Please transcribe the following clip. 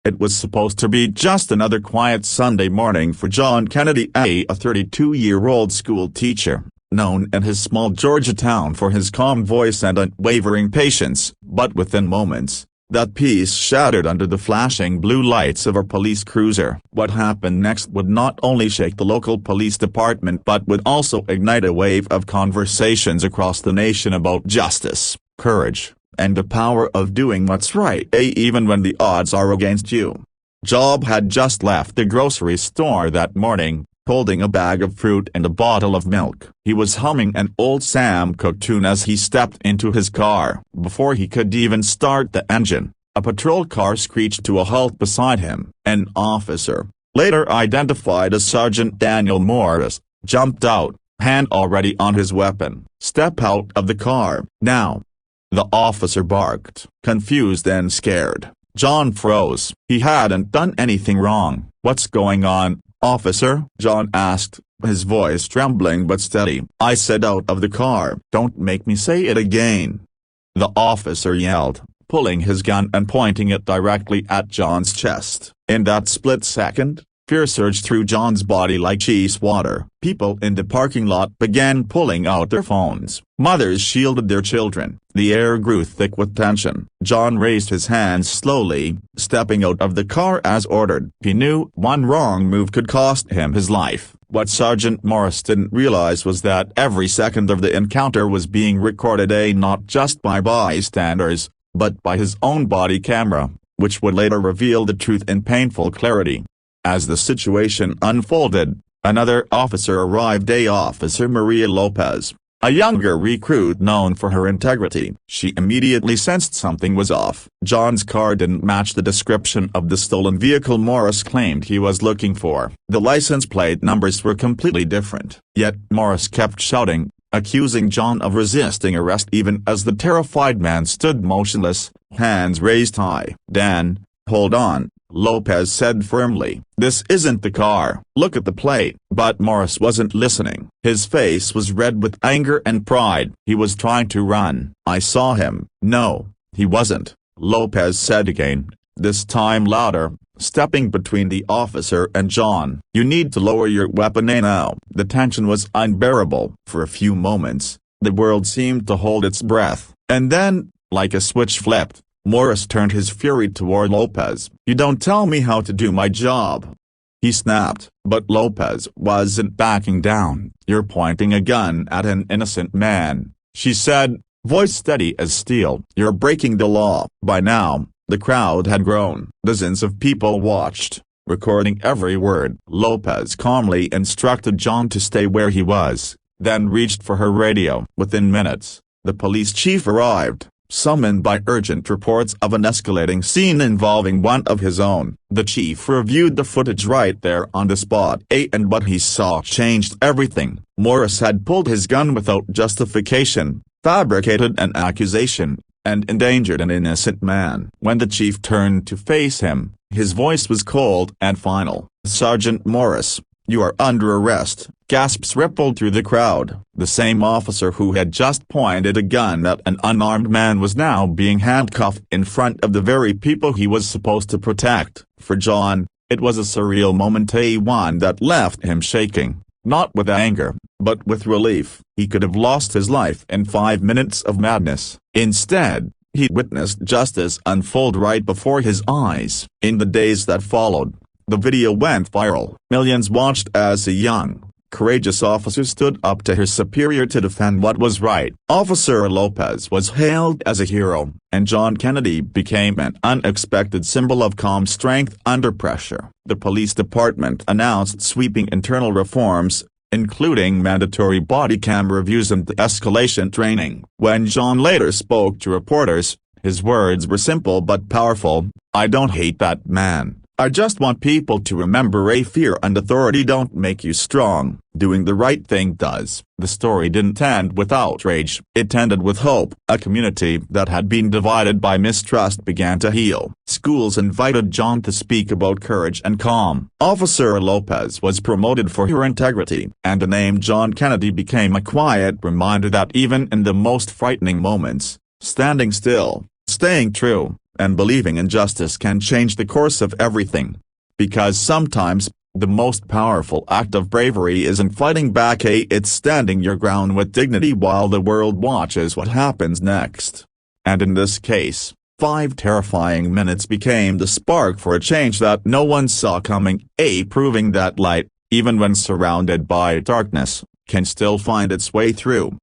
It was supposed to be just another quiet Sunday morning for John Kennedy, a 32-year-old school teacher, known in his small Georgia town for his calm voice and unwavering patience. But within moments, that peace shattered under the flashing blue lights of a police cruiser. What happened next would not only shake the local police department but would also ignite a wave of conversations across the nation about justice, courage, and the power of doing what's right, even when the odds are against you. Job had just left the grocery store that morning, holding a bag of fruit and a bottle of milk. He was humming an old Sam Cooke tune as he stepped into his car. Before he could even start the engine, a patrol car screeched to a halt beside him. An officer, later identified as Sergeant Daniel Morris, jumped out, hand already on his weapon. "Step out of the car, now!" the officer barked. Confused and scared, John froze. He hadn't done anything wrong. "What's going on, officer?" John asked, his voice trembling but steady. "I said out of the car." "Don't make me say it again," the officer yelled, pulling his gun and pointing it directly at John's chest. In that split second, fear surged through John's body like cheese water. People in the parking lot began pulling out their phones. Mothers shielded their children. The air grew thick with tension. John raised his hands slowly, stepping out of the car as ordered. He knew one wrong move could cost him his life. What Sergeant Morris didn't realize was that every second of the encounter was being recorded, not just by bystanders, but by his own body camera, which would later reveal the truth in painful clarity. As the situation unfolded, another officer arrived, Officer Maria Lopez, a younger recruit known for her integrity. She immediately sensed something was off. John's car didn't match the description of the stolen vehicle Morris claimed he was looking for. The license plate numbers were completely different. Yet Morris kept shouting, accusing John of resisting arrest even as the terrified man stood motionless, hands raised high. "Dan, hold on," Lopez said firmly. "This isn't the car. Look at the plate." But Morris wasn't listening. His face was red with anger and pride. "He was trying to run. I saw him." "No, he wasn't," Lopez said again, this time louder, stepping between the officer and John. "You need to lower your weapon now." The tension was unbearable. For a few moments, the world seemed to hold its breath, and then, like a switch flipped, Morris turned his fury toward Lopez. "You don't tell me how to do my job," he snapped. But Lopez wasn't backing down. "You're pointing a gun at an innocent man," she said, voice steady as steel. "You're breaking the law." By now, the crowd had grown. Dozens of people watched, recording every word. Lopez calmly instructed John to stay where he was, then reached for her radio. Within minutes, the police chief arrived, summoned by urgent reports of an escalating scene involving one of his own. The chief reviewed the footage right there on the spot, and what he saw changed everything. Morris had pulled his gun without justification, fabricated an accusation, and endangered an innocent man. When the chief turned to face him, his voice was cold and final. "Sergeant Morris, you are under arrest." Gasps rippled through the crowd. The same officer who had just pointed a gun at an unarmed man was now being handcuffed in front of the very people he was supposed to protect. For John, it was a surreal moment, one that left him shaking, not with anger, but with relief. He could have lost his life in 5 minutes of madness. Instead, he witnessed justice unfold right before his eyes. In the days that followed, the video went viral. Millions watched as a young, courageous officer stood up to his superior to defend what was right. Officer Lopez was hailed as a hero, and John Kennedy became an unexpected symbol of calm strength under pressure. The police department announced sweeping internal reforms, including mandatory body cam reviews and de-escalation training. When John later spoke to reporters, his words were simple but powerful. "I don't hate that man. I just want people to remember fear and authority don't make you strong. Doing the right thing does." The story didn't end with outrage. It ended with hope. A community that had been divided by mistrust began to heal. Schools invited John to speak about courage and calm. Officer Lopez was promoted for her integrity, and the name John Kennedy became a quiet reminder that even in the most frightening moments, standing still, staying true, and believing in justice can change the course of everything. Because sometimes, the most powerful act of bravery isn't fighting back, it's standing your ground with dignity while the world watches what happens next. And in this case, 5 terrifying minutes became the spark for a change that no one saw coming, proving that light, even when surrounded by darkness, can still find its way through.